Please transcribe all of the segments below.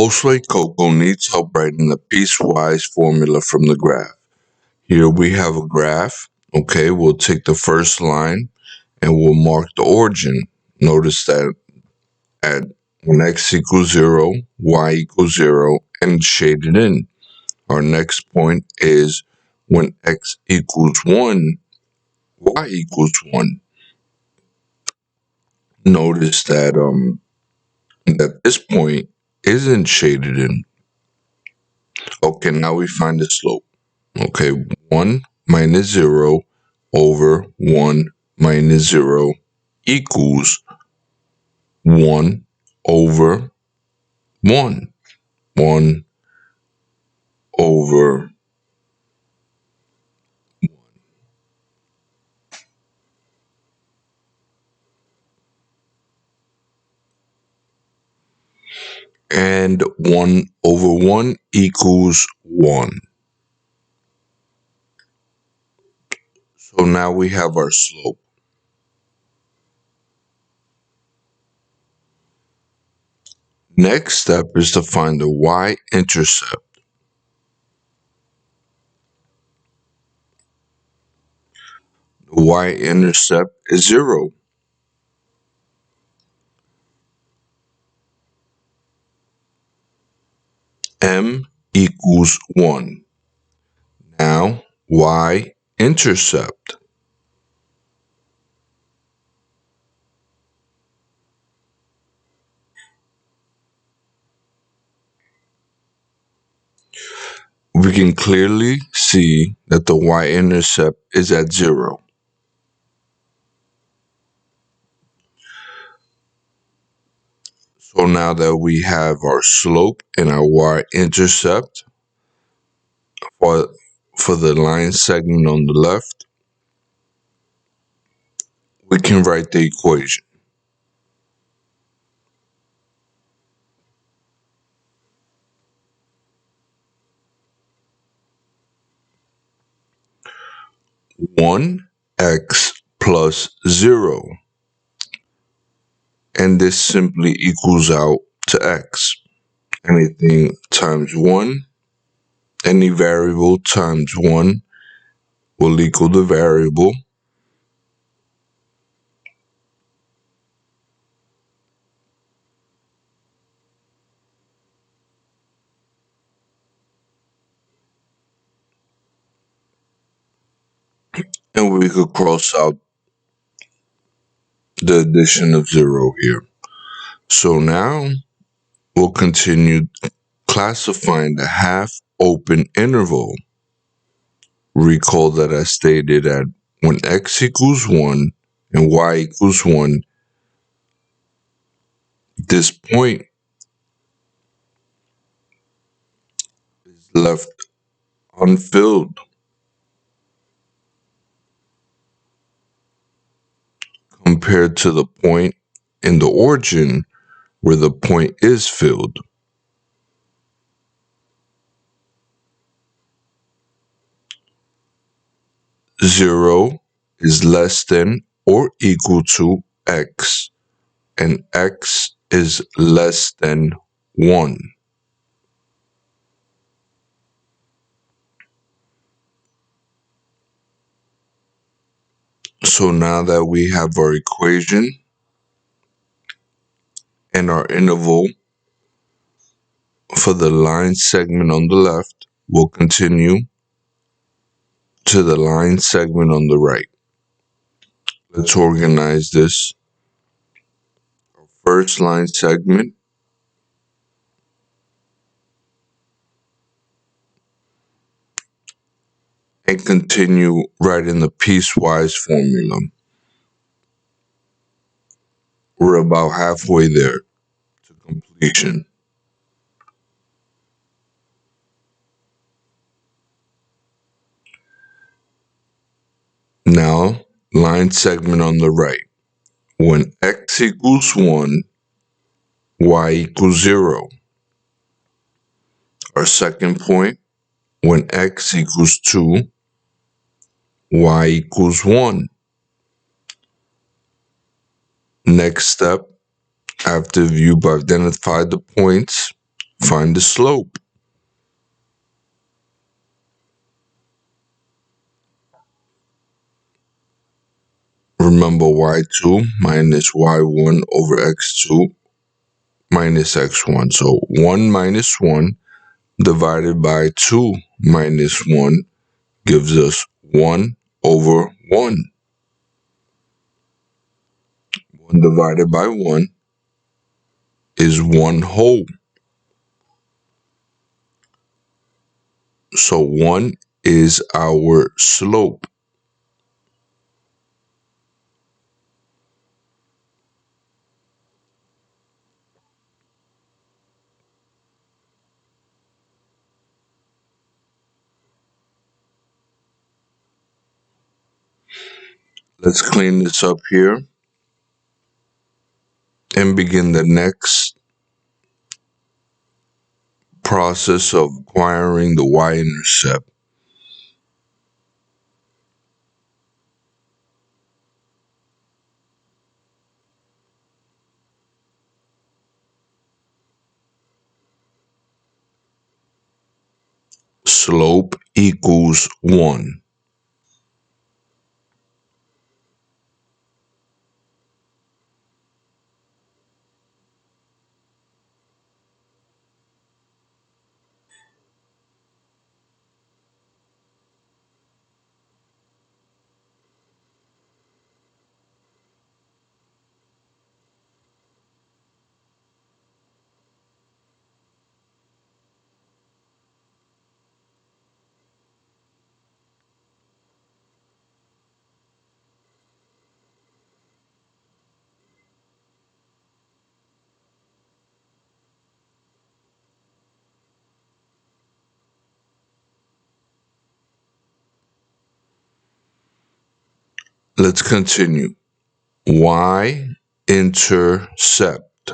Like Coco needs help writing the piecewise formula from the graph. Here we have a graph. Okay, we'll take the first line and we'll mark the origin. Notice that at when x equals 0, y equals 0, and it's shaded in. Our next point is when x equals 1, y equals 1. Notice that this point isn't shaded in. Okay, now we find the slope. Okay, 1 minus 0 over 1 minus 0 equals 1 over 1. 1 over 1. And 1 over 1 equals 1. So now we have our slope. Next step is to find the y-intercept. The y-intercept is 0. M equals 1. Now, y-intercept. We can clearly see that the y-intercept is at 0. So now that we have our slope and our y-intercept for the line segment on the left, we can write the equation. One x plus 0. And this simply equals out to x. Anything times 1, any variable times 1 will equal the variable. And we could cross out the addition of 0 here. So now we'll continue classifying the half open interval. Recall that I stated that when x equals 1 and y equals 1, this point is left unfilled compared to the point in the origin where the point is filled. Zero is less than or equal to x, and x is less than 1. So now that we have our equation and our interval for the line segment on the left, we'll continue to the line segment on the right. Let's organize this. Our first line segment and continue writing the piecewise formula. We're about halfway there to completion. Now, line segment on the right. When x equals 1, y equals 0. Our second point, when x equals 2, y equals 1. Next step, after you've identified the points Find the slope. Remember y2 minus y1 over x2 minus x1. So 1 minus 1 divided by 2 minus 1 gives us 1 over 1. 1 divided by 1 is 1 whole. So 1 is our slope. Let's clean this up here and begin the next process of acquiring the y-intercept. Slope equals 1. Let's continue. Y-intercept.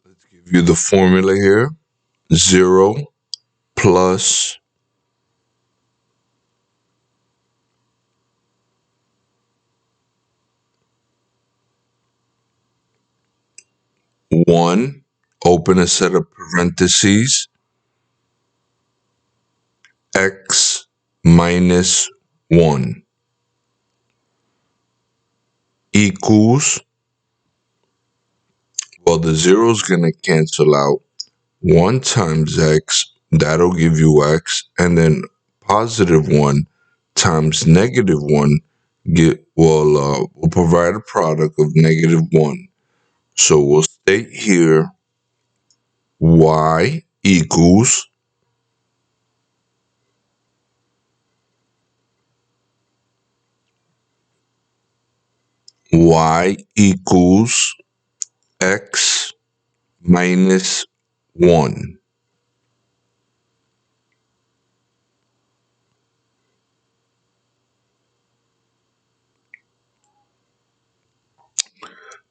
Let's give you the formula here. 0 plus 1, open a set of parentheses, x minus 1 equals, well, the 0 is going to cancel out. 1 times x, that'll give you x, and then positive 1 times negative 1 will provide a product of negative 1. So we'll state here y equals x minus 1.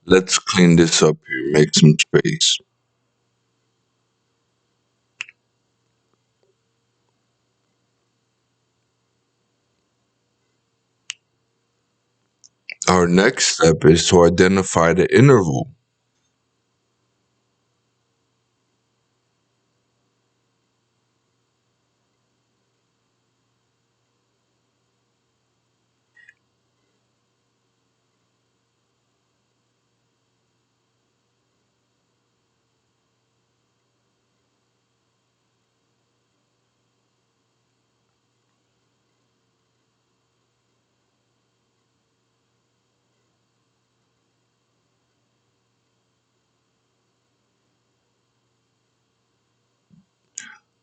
Let's clean this up here, make some space. Our next step is to identify the interval.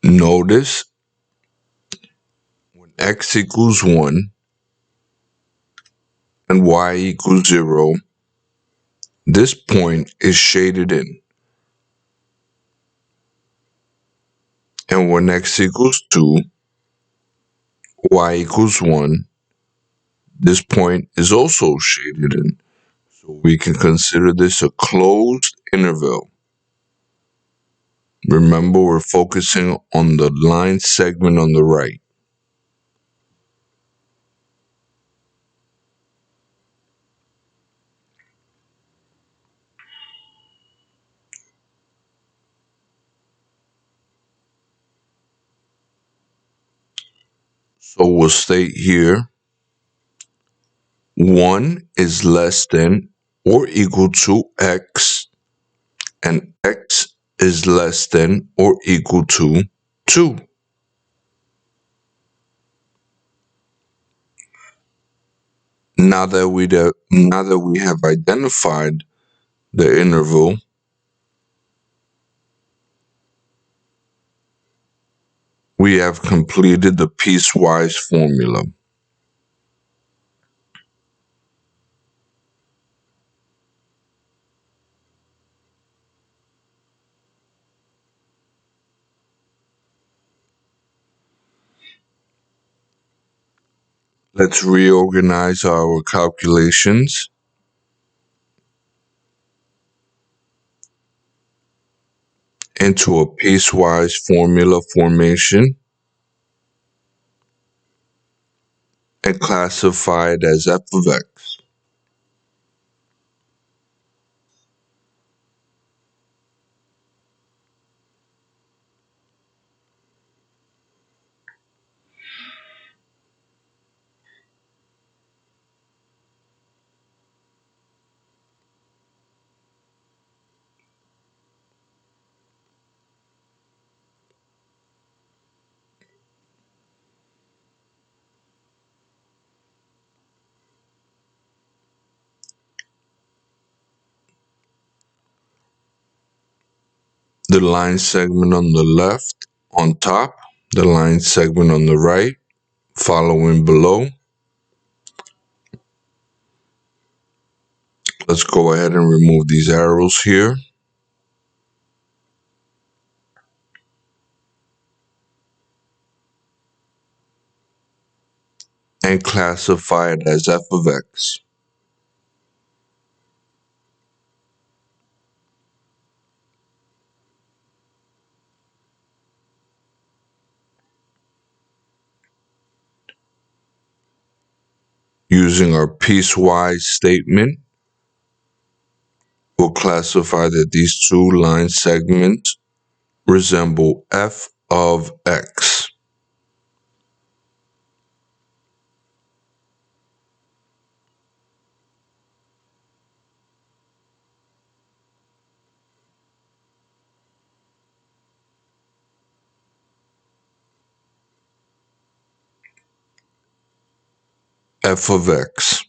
Notice when x equals 1 and y equals 0, this point is shaded in. And when x equals 2, y equals 1, this point is also shaded in. So we can consider this a closed interval. Remember, we're focusing on the line segment on the right. So we'll state here 1 is less than or equal to x, and x is less than or equal to 2. Now that we have identified the interval, we have completed the piecewise formula. Let's reorganize our calculations into a piecewise formula formation and classify it as f of x. The line segment on the left on top, the line segment on the right following below. Let's go ahead and remove these arrows here and classify it as f of x. Using our piecewise statement, we'll classify that these two line segments resemble f of x. F of x.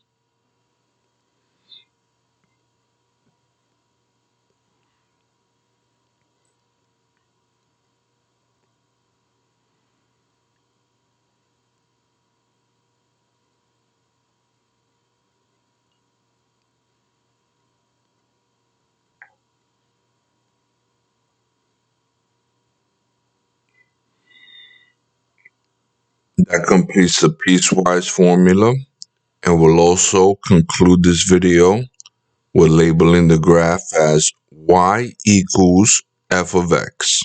That completes the piecewise formula, and we'll also conclude this video with labeling the graph as y equals f of x.